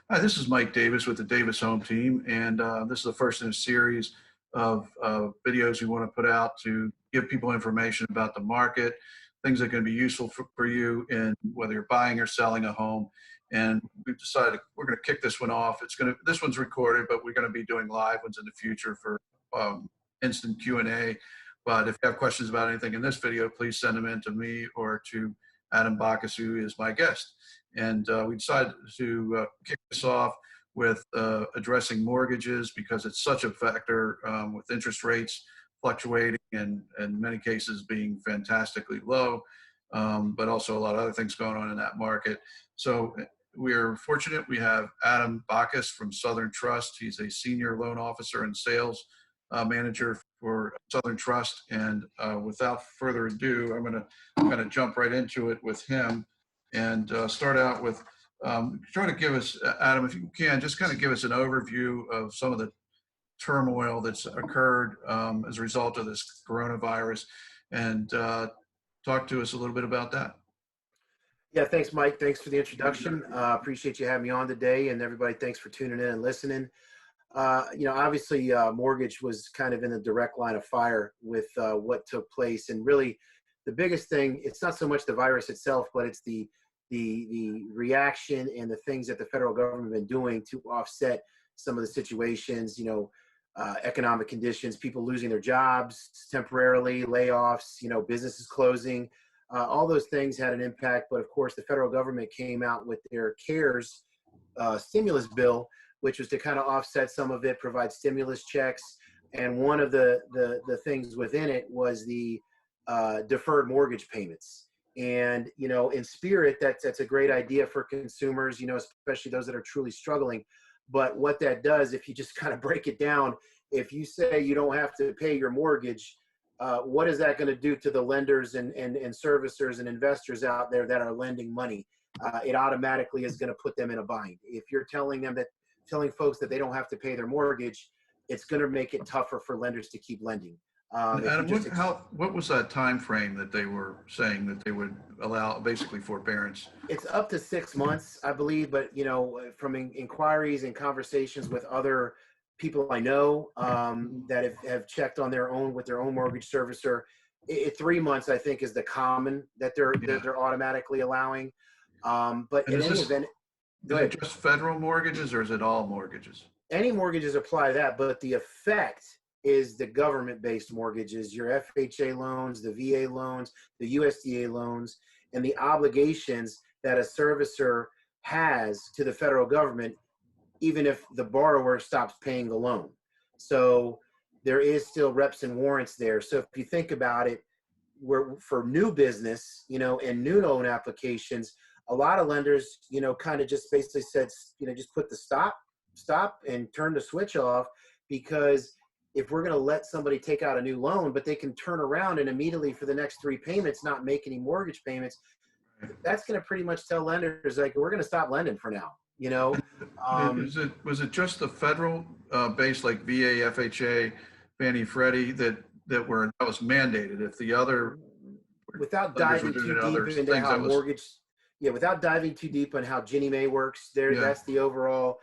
Hi, this is Mike Davis with the Davis Home Team, and this is the first in a series of videos we want to put out to give people information about the market, things that can be useful for you in whether you're buying or selling a home. And we've decided we're going to kick this one off. This one's recorded, but we're going to be doing live ones in the future for instant Q&A. But if you have questions about anything in this video, please send them in to me or to Adam Bacchus, who is my guest. And we decided to kick this off with addressing mortgages because it's such a factor with interest rates fluctuating and in many cases being fantastically low, but also a lot of other things going on in that market. So we're fortunate we have Adam Bacchus from Southern Trust. He's a senior loan officer and sales manager for Southern Trust. And without further ado, I'm going to jump right into it with him. And start out with try to give us, Adam, if you can, just kind of give us an overview of some of the turmoil that's occurred as a result of this coronavirus, and talk to us a little bit about that. Yeah, thanks, Mike. Thanks for the introduction. Appreciate you having me on today, and everybody, thanks for tuning in and listening. Obviously, mortgage was kind of in the direct line of fire with what took place, and really, the biggest thing, it's not so much the virus itself, but it's the reaction and the things that the federal government have been doing to offset some of the situations, economic conditions, people losing their jobs temporarily, layoffs, businesses closing, all those things had an impact. But of course, the federal government came out with their CARES stimulus bill, which was to kind of offset some of it, provide stimulus checks. And one of the things within it was the deferred mortgage payments. And, in spirit, that's a great idea for consumers, especially those that are truly struggling. But what that does, if you just kind of break it down, if you say you don't have to pay your mortgage, what is that going to do to the lenders and servicers and investors out there that are lending money? It automatically is going to put them in a bind. If you're telling folks that they don't have to pay their mortgage, it's going to make it tougher for lenders to keep lending. Adam, what was that time frame that they were saying that they would allow basically forbearance? It's up to 6 months, I believe, but from inquiries and conversations with other people I know that have checked on their own with their own mortgage servicer, 3 months I think is the common that they're automatically allowing. But in any event, is it just federal mortgages or is it all mortgages? Any mortgages apply that, but the effect is the government-based mortgages, your FHA loans, the VA loans, the USDA loans, and the obligations that a servicer has to the federal government, even if the borrower stops paying the loan. So there is still reps and warrants there. So if you think about it, for new business, and new loan applications, a lot of lenders, kind of just basically said, just put the stop and turn the switch off, because if we're going to let somebody take out a new loan, but they can turn around and immediately for the next 3 payments not make any mortgage payments, that's going to pretty much tell lenders, like, we're going to stop lending for now. Was it just the federal base, like VA, FHA, Fannie, Freddie, that was mandated? If the other, without diving too deep into how mortgage, without diving too deep on how Ginnie Mae works, that's the overall.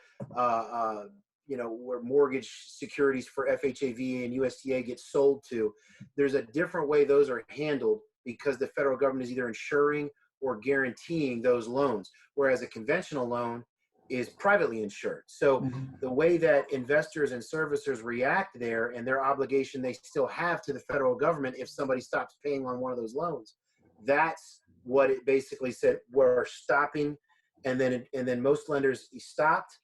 Where mortgage securities for FHA, VA, and USDA get sold to, there's a different way those are handled because the federal government is either insuring or guaranteeing those loans, whereas a conventional loan is privately insured. So the way that investors and servicers react there and their obligation they still have to the federal government if somebody stops paying on one of those loans, that's what it basically said, we're stopping. And then most lenders stopped.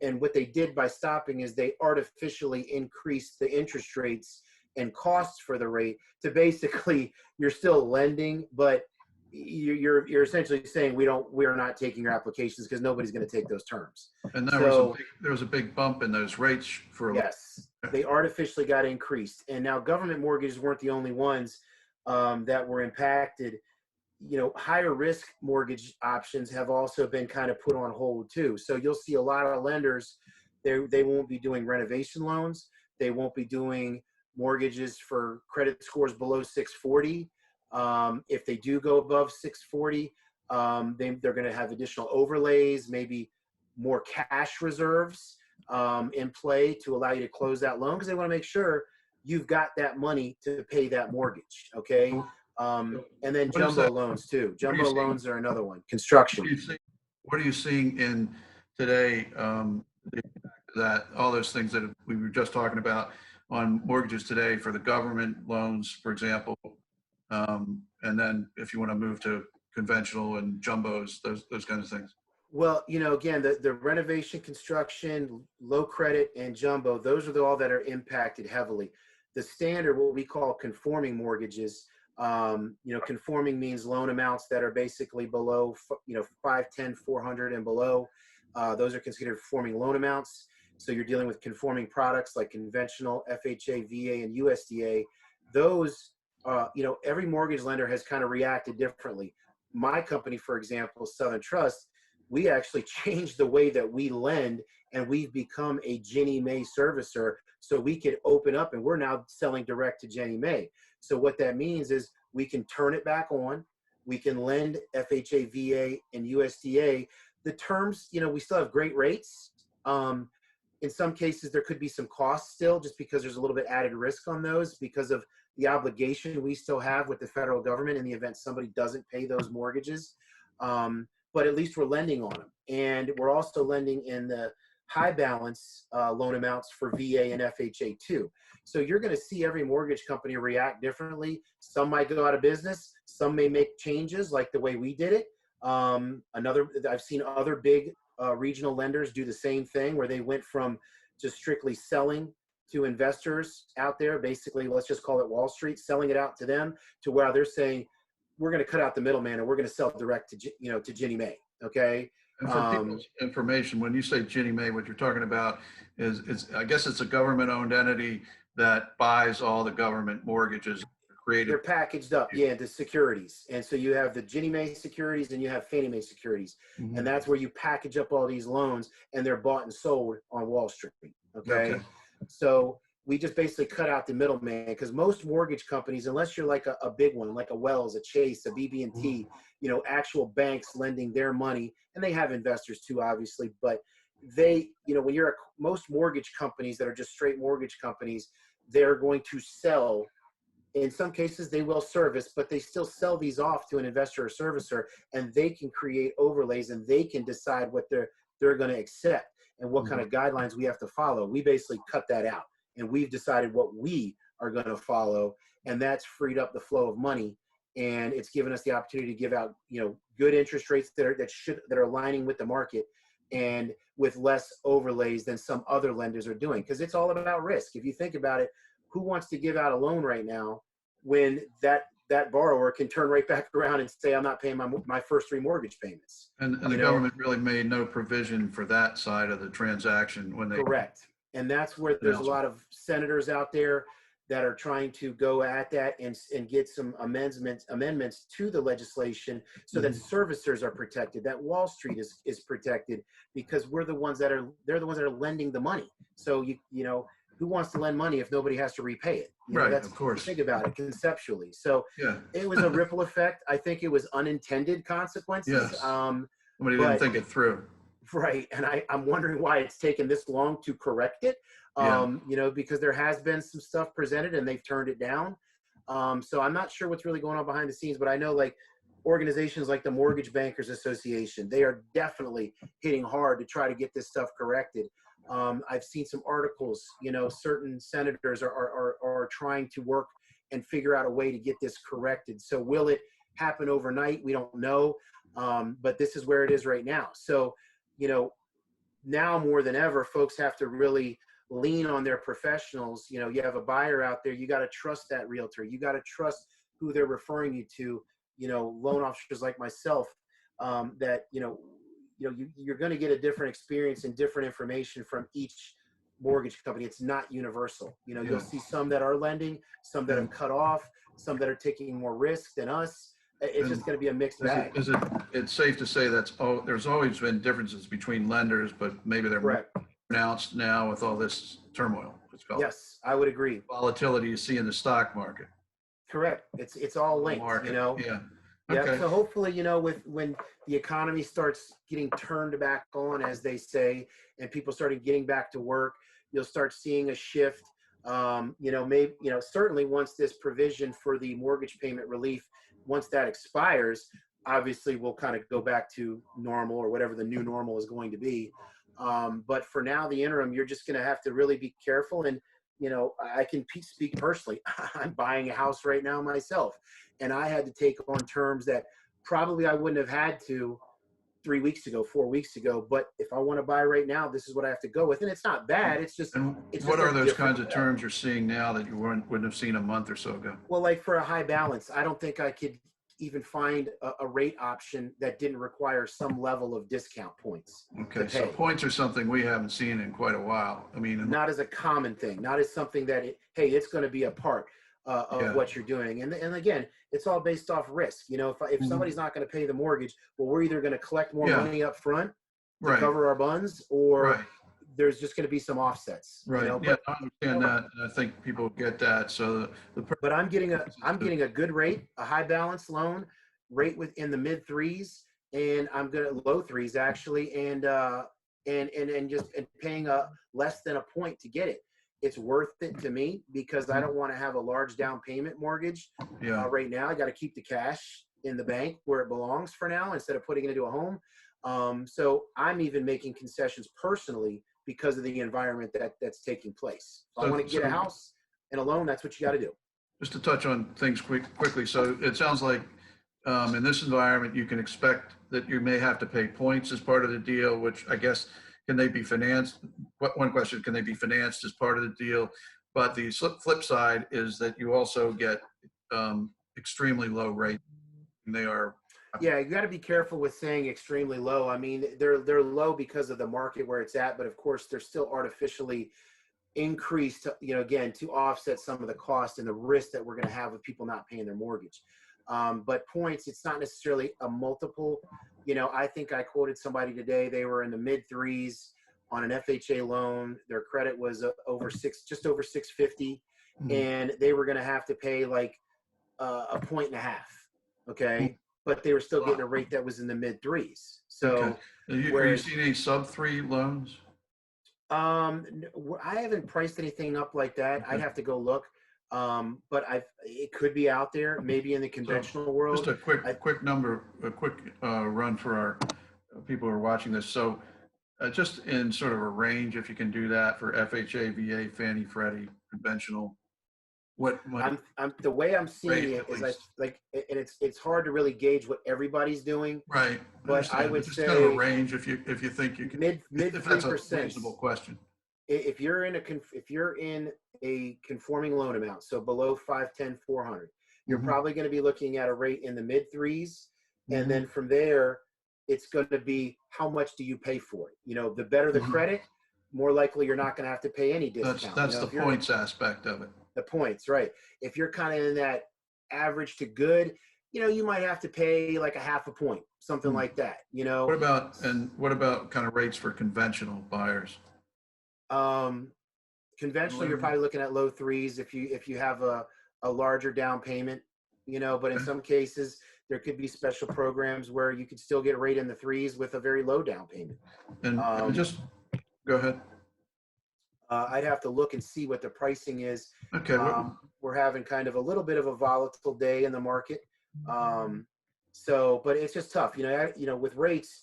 And what they did by stopping is they artificially increased the interest rates and costs for the rate to basically, you're still lending, but you're essentially saying we're not taking your applications because nobody's going to take those terms. And there was a big bump in those rates for yes, they artificially got increased. And now government mortgages weren't the only ones that were impacted. Higher risk mortgage options have also been kind of put on hold too. So you'll see a lot of lenders, they won't be doing renovation loans. They won't be doing mortgages for credit scores below 640. If they do go above 640, they're going to have additional overlays, maybe more cash reserves in play to allow you to close that loan, because they want to make sure you've got that money to pay that mortgage. Okay. And then What is jumbo that? loans too. What are you Jumbo seeing? loans are another one. What Construction. are you seeing, what are you seeing in today, that all those things that we were just talking about on mortgages today for the government loans, for example, and then if you want to move to conventional and jumbos, those kinds of things. Well, again, the renovation, construction, low credit, and jumbo, those are all that are impacted heavily. The standard, what we call conforming mortgages, conforming means loan amounts that are basically below, 5, 10, 400 and below. Those are considered conforming loan amounts. So you're dealing with conforming products like conventional, FHA, VA, and USDA. Those, every mortgage lender has kind of reacted differently. My company, for example, Southern Trust, we actually changed the way that we lend, and we've become a Ginnie Mae servicer, so we could open up, and we're now selling direct to Ginnie Mae. So what that means is we can turn it back on. We can lend FHA, VA, and USDA. The terms, we still have great rates. In some cases, there could be some costs still, just because there's a little bit added risk on those because of the obligation we still have with the federal government in the event somebody doesn't pay those mortgages. But at least we're lending on them. And we're also lending in the high balance loan amounts for VA and FHA too. So you're going to see every mortgage company react differently. Some might go out of business. Some may make changes like the way we did it. I've seen other big regional lenders do the same thing, where they went from just strictly selling to investors out there, basically, let's just call it Wall Street, selling it out to them, to where they're saying, we're going to cut out the middleman and we're going to sell direct to Ginnie Mae. Okay. And for people's information, when you say Ginnie Mae, what you're talking about is I guess it's a government owned entity that buys all the government mortgages created. They're packaged up, the securities. And so you have the Ginnie Mae securities and you have Fannie Mae securities. Mm-hmm. And that's where you package up all these loans, and they're bought and sold on Wall Street. Okay. So we just basically cut out the middleman, because most mortgage companies, unless you're like a big one, like a Wells, a Chase, a BB&T, actual banks lending their money, and they have investors too, obviously, but they, when you're most mortgage companies that are just straight mortgage companies, they're going to sell. In some cases, they will service, but they still sell these off to an investor or servicer, and they can create overlays, and they can decide what they're going to accept and what kind of guidelines we have to follow. We basically cut that out, and we've decided what we are going to follow, and that's freed up the flow of money, and it's given us the opportunity to give out, good interest rates that are aligning with the market, and with less overlays than some other lenders are doing, because it's all about risk. If you think about it, who wants to give out a loan right now when that borrower can turn right back around and say, I'm not paying my first 3 mortgage payments? And the government really made no provision for that side of the transaction when they. Correct. And that's where there's a lot of senators out there that are trying to go at that and get some amendments to the legislation, so that servicers are protected, that Wall Street is protected, because they're the ones that are lending the money. So who wants to lend money if nobody has to repay it? Right, of course. Think about it conceptually. So it was a ripple effect. I think it was unintended consequences. Yes. Somebody didn't think it through. Right. And I'm wondering why it's taken this long to correct it. Because there has been some stuff presented and they've turned it down. So I'm not sure what's really going on behind the scenes, but I know like organizations like the Mortgage Bankers Association, they are definitely hitting hard to try to get this stuff corrected. I've seen some articles, certain senators are trying to work and figure out a way to get this corrected. So will it happen overnight? We don't know. But this is where it is right now. So, now more than ever, folks have to really lean on their professionals. You have a buyer out there, you got to trust that realtor. You got to trust who they're referring you to, loan officers like myself, that, you're going to get a different experience and different information from each mortgage company. It's not universal. You'll see some that are lending, some that have cut off, some that are taking more risk than us. It's just going to be a mixed bag. It's safe to say there's always been differences between lenders, but maybe they're more pronounced now with all this turmoil. Yes, I would agree. Volatility you see in the stock market. Correct. It's all linked, Yeah. Yep. Okay. So hopefully, when the economy starts getting turned back on, as they say, and people started getting back to work, you'll start seeing a shift. Maybe, certainly once this provision for the mortgage payment relief, once that expires, obviously we'll kind of go back to normal or whatever the new normal is going to be. But for now, the interim, you're just going to have to really be careful. And, I can speak personally. I'm buying a house right now myself, and I had to take on terms that probably I wouldn't have had to 3 weeks ago, 4 weeks ago. But if I want to buy right now, this is what I have to go with. And it's not bad. It's just, And it's what just are a those different, kinds of terms you're seeing now that you wouldn't have seen a month or so ago? well, like for a high balance, I don't think I could even find a rate option that didn't require some level of discount points to Okay, so pay. points are something we haven't seen in quite a while. I mean, Not as a common thing, not as something that, hey, it's going to be a part of yeah, what you're doing. And again, it's all based off risk. If Mhm. somebody's not going to pay the mortgage, well, we're either going to collect more Yeah, money up front to right, cover our buns, or right, there's just going to be some offsets, right. Yeah, but I understand that, and I think people get that. So the but I'm getting a purpose is I'm getting a good rate, a high balance loan rate within the mid threes, and I'm gonna low threes actually, and just paying a less than a point to get it. It's worth it to me because I don't want to have a large down payment mortgage yeah. right now. I got to keep the cash in the bank where it belongs for now instead of putting it into a home. So I'm even making concessions personally because of the environment that's taking place. If I So, want to get a so house and a loan, that's what you got to do. just to touch on things quickly. So it sounds like in this environment, you can expect that you may have to pay points as part of the deal, which I guess, can they be financed? One question, can they be financed as part of the deal? But the flip side is that you also get extremely low rate. And they are, Yeah, you got to be careful with saying extremely low. I mean, they're low because of the market where it's at, but of course, they're still artificially increased, again, to offset some of the cost and the risk that we're going to have with people not paying their mortgage. But points, it's not necessarily a multiple. I think I quoted somebody today, they were in the mid threes on an FHA loan. Their credit was just over 650, and they were going to have to pay like a point and a half. Okay. But they were still getting a rate that was in the mid threes. okay. So, Are you whereas seeing any sub three loans? I haven't priced anything up like that. I'd Okay. have to go look. But it could be out there, maybe in the So conventional just world. a quick number, a quick run for our people who are watching this. So just in sort of a range, if you can do that for FHA, VA, Fannie, Freddie, conventional, what might I'm the way I'm seeing rate it at is I least? like, and it's hard to really gauge what every's doing, Right, I but I understand, but would just kind of a say range if you think you can, mid if three that's a percent. reasonable question. If you're in a conforming loan amount, so below 510, 400, you're hmm probably going to be looking at a rate in the mid threes. And hmm then from there, it's going to be how much do you pay for it? The better the hmm credit, more likely you're not going to have to pay any That's discount. that's the If you're points aspect of it. the points, right? If you're kind of in that average to good, you might have to pay like a half a point, something Hmm. like that. What about kind of rates for conventional buyers? Um, Conventionally, you're Similar? probably looking at low threes if you have a larger down payment, but in Okay. some cases there could be special programs where you could still get right in the threes with a very low down payment. And um, just go ahead. I'd have to look and see what the pricing is. Okay. We're having kind of a little bit of a volatile day in the market, but it's just tough, with rates.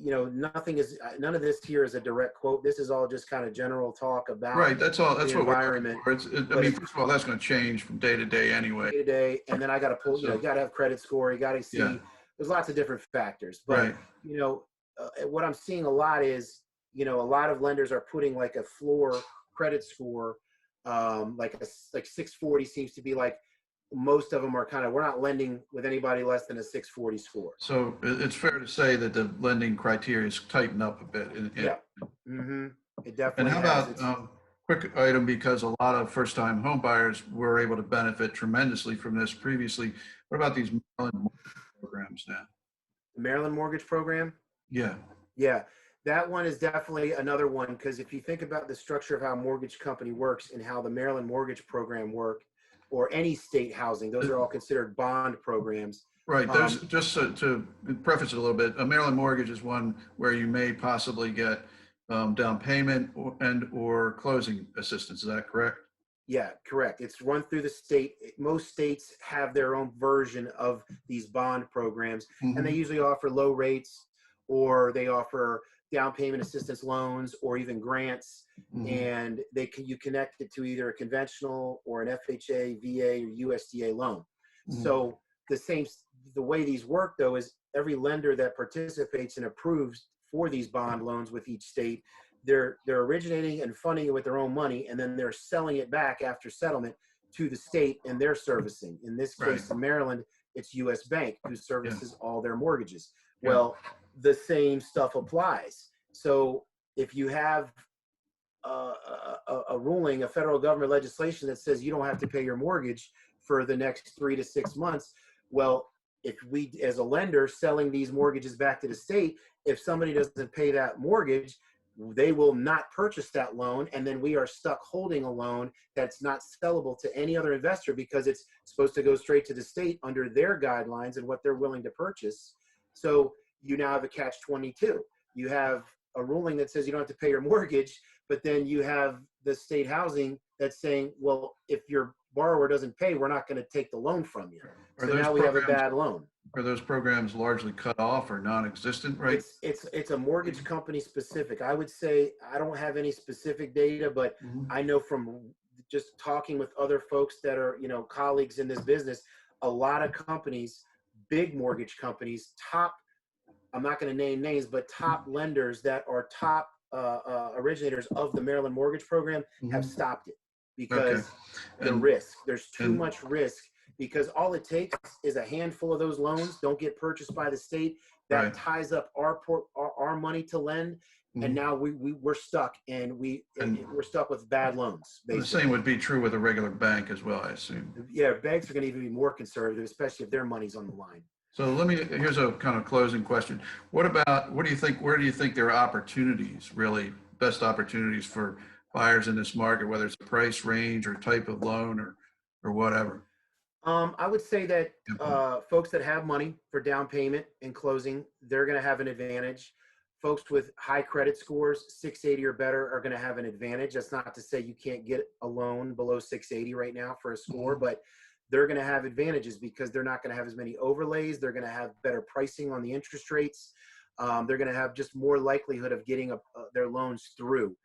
None of this here is a direct quote. This is all just kind of general talk about Right. That's all. the That's what we're looking environment. for. I But mean, it's first of all, that's going to change from day to day anyway. day to day, and then I got to pull. You So, got to have credit score. You got to yeah. see. There's lots of different factors, but Right. what I'm seeing a lot is a lot of lenders are putting like a floor credit score, like 640 seems to be like most of them are kind of. We're not lending with anybody less than a 640 score. So it's fair to say that the lending criteria is tightened up a bit. Yeah, mm-hmm. It And definitely how has. about It's quick item, because a lot of first-time home buyers were able to benefit tremendously from this previously. What about these Maryland mortgage programs now? the Maryland mortgage program. Yeah. Yeah, that one is definitely another one because if you think about the structure of how a mortgage company works and how the Maryland mortgage program work, or any state housing, those are all considered bond programs. Right. There's just to preface it a little bit. A Maryland mortgage is one where you may possibly get down payment or closing assistance. Is that correct? Yeah, correct. It's run through the state. Most states have their own version of these bond programs, and they Hmm. usually offer low rates, or they offer down payment assistance loans or even grants. Hmm. And you connect it to either a conventional or an FHA, VA, or USDA loan. Hmm. So the same, the way these work though is every lender that participates and approves for these bond loans with each state, they're originating and funding it with their own money, and then they're selling it back after settlement to the state, and they're servicing. In this Right. case, in Maryland, it's U.S. Bank who Yeah. services all their mortgages. Yeah. Well, the same stuff applies. So if you have a ruling, a federal government legislation that says you don't have to pay your mortgage for the next 3 to 6 months, well, if we, as a lender selling these mortgages back to the state, if somebody doesn't pay that mortgage, they will not purchase that loan, and then we are stuck holding a loan that's not sellable to any other investor because it's supposed to go straight to the state under their guidelines and what they're willing to purchase. So you now have a catch-22. You have a ruling that says you don't have to pay your mortgage, but then you have the state housing that's saying, well, if your borrower doesn't pay, we're not going to take the loan from you. So now we have a bad loan. Are those programs largely cut off or non-existent, right? It's a mortgage company specific. I would say I don't have any specific data, but I know from just talking with other folks that are, colleagues in this business, a lot of companies, big mortgage companies, top, I'm not going to name names, but top lenders that are top originators of the Maryland mortgage program have stopped it because the risk, there's too much risk, because all it takes is a handful of those loans don't get purchased by the state. That ties up our money to lend. And now we're stuck, and we're stuck with bad loans. Basically. The same would be true with a regular bank as well, I assume. Yeah, banks are going to even be more conservative, especially if their money's on the line. So here's a kind of closing question. Where do you think there are opportunities, really best opportunities for buyers in this market, whether it's a price range or type of loan or whatever? I would say that folks that have money for down payment and closing, they're going to have an advantage. Folks with high credit scores, 680 or better, are going to have an advantage. That's not to say you can't get a loan below 680 right now for a score, but they're going to have advantages because they're not going to have as many overlays. They're going to have better pricing on the interest rates. They're going to have just more likelihood of getting their loans through.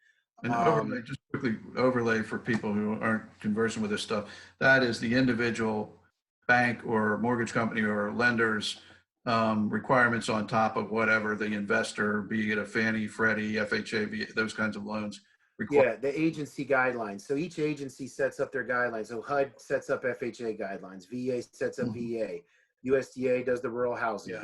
And overlay, just quickly, overlay for people who aren't conversant with this stuff, that is the individual bank or mortgage company or lender's requirements on top of whatever the investor, be it a Fannie, Freddie, FHA, those kinds of loans, require. Yeah, the agency guidelines. So each agency sets up their guidelines. So HUD sets up FHA guidelines, VA sets up VA, USDA does the rural housing,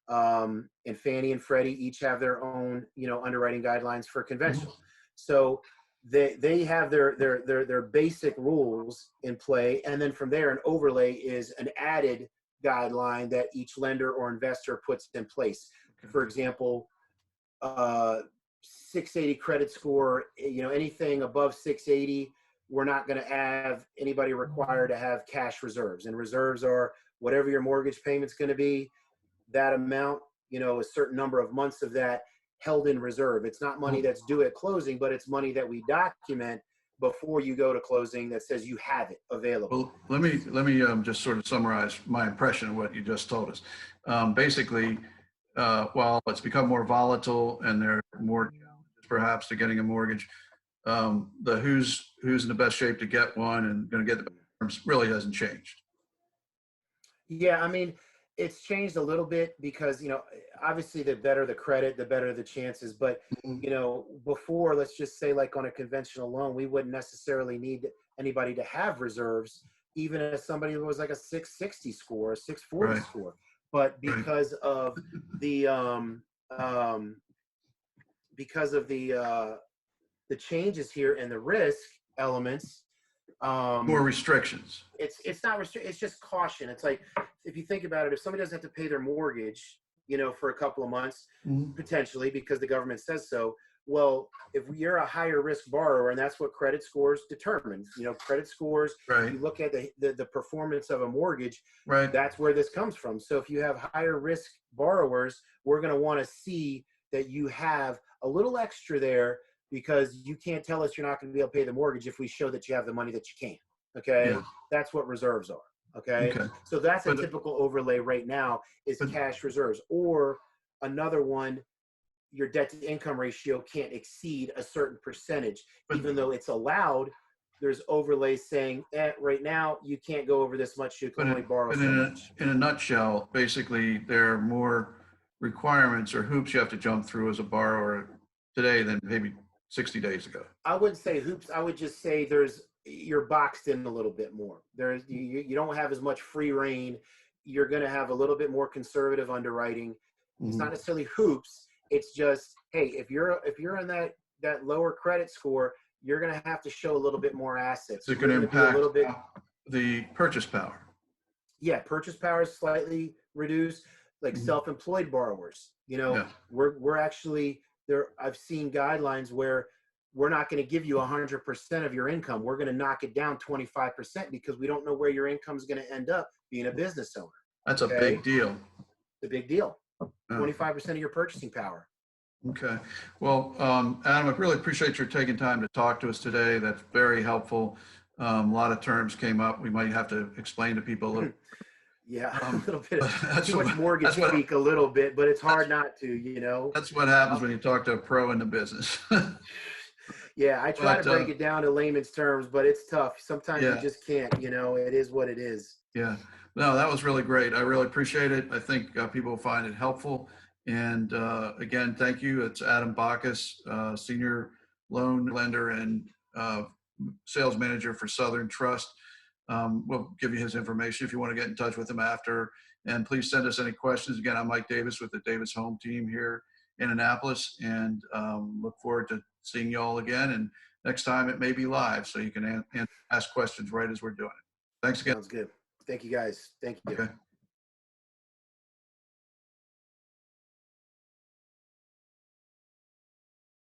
and Fannie and Freddie each have their own, underwriting guidelines for conventional. So they have their basic rules in play, and then from there, an overlay is an added guideline that each lender or investor puts in place. For example, 680 credit score, anything above 680, we're not going to have anybody required to have cash reserves. And reserves are whatever your mortgage payment's going to be, that amount, a certain number of months of that held in reserve. It's not money that's due at closing, but it's money that we document before you go to closing that says you have it available. Well, let me just sort of summarize my impression of what you just told us. Basically, while it's become more volatile and there are more challenges perhaps to getting a mortgage, the who's in the best shape to get one and going to get the terms really hasn't changed. Yeah, I mean, it's changed a little bit because, obviously the better the credit, the better the chances. But, before, let's just say like on a conventional loan, we wouldn't necessarily need anybody to have reserves, even as somebody who was like a 660 score, a 640 score. But because of the changes here and the risk elements, More restrictions. It's not it's just caution. It's like, if you think about it, if somebody doesn't have to pay their mortgage, for a couple of months, potentially because the government says so, Well, if you're a higher risk borrower, and that's what credit scores determine, credit scores, Right. you look at the performance of a mortgage, Right. that's where this comes from. So if you have higher risk borrowers, we're going to want to see that you have a little extra there, because you can't tell us you're not going to be able to pay the mortgage if we show that you have the money that you can. Okay. Yeah. That's what reserves are. Okay. Okay. So that's a But typical overlay right now, is but cash reserves. Or another one, your debt to income ratio can't exceed a certain percentage, but even though it's allowed. There's overlays saying right now you can't go over this much, you can only borrow but so much. in a nutshell, basically, there are more requirements or hoops you have to jump through as a borrower today than maybe 60 days ago. I wouldn't say hoops. I would just say you're boxed in a little bit more. You don't have as much free reign. You're going to have a little bit more conservative underwriting. It's not Mhm. necessarily hoops. It's just, hey, if you're in that lower credit score, you're going to have to show a little bit more assets. Is it You're going to going to be a impact little bit, the purchase power? yeah, purchase power is slightly reduced. Like Mhm. self-employed borrowers, Yeah. we're actually there. I've seen guidelines where we're not going to give you 100% of your income. We're going to knock it down 25%, because we don't know where your income is going to end up being a business owner. That's a Okay, big deal. the big deal. Yeah. 25% of your purchasing power. Okay. Well, Adam, I really appreciate your taking time to talk to us today. That's very helpful. A lot of terms came up. We might have to explain to people a little. Yeah, a Um, little bit but too much mortgage speak, a little bit, but it's that's hard not to. that's what happens Um, when you talk to a pro in the business. yeah, I try to But break it down to layman's terms, but it's tough. Sometimes you yeah, just can't. It is what it is. yeah. No, that was really great. I really appreciate it. I think people will find it helpful. And again, thank you. It's Adam Bacchus, senior loan lender and sales manager for Southern Trust. We'll give you his information if you want to get in touch with him after. And please send us any questions. Again, I'm Mike Davis with the Davis Home Team here in Annapolis, and look forward to seeing you all again. And next time it may be live, so you can ask questions right as we're doing it. Thanks again. Sounds good. Thank you, guys. Thank you. Okay.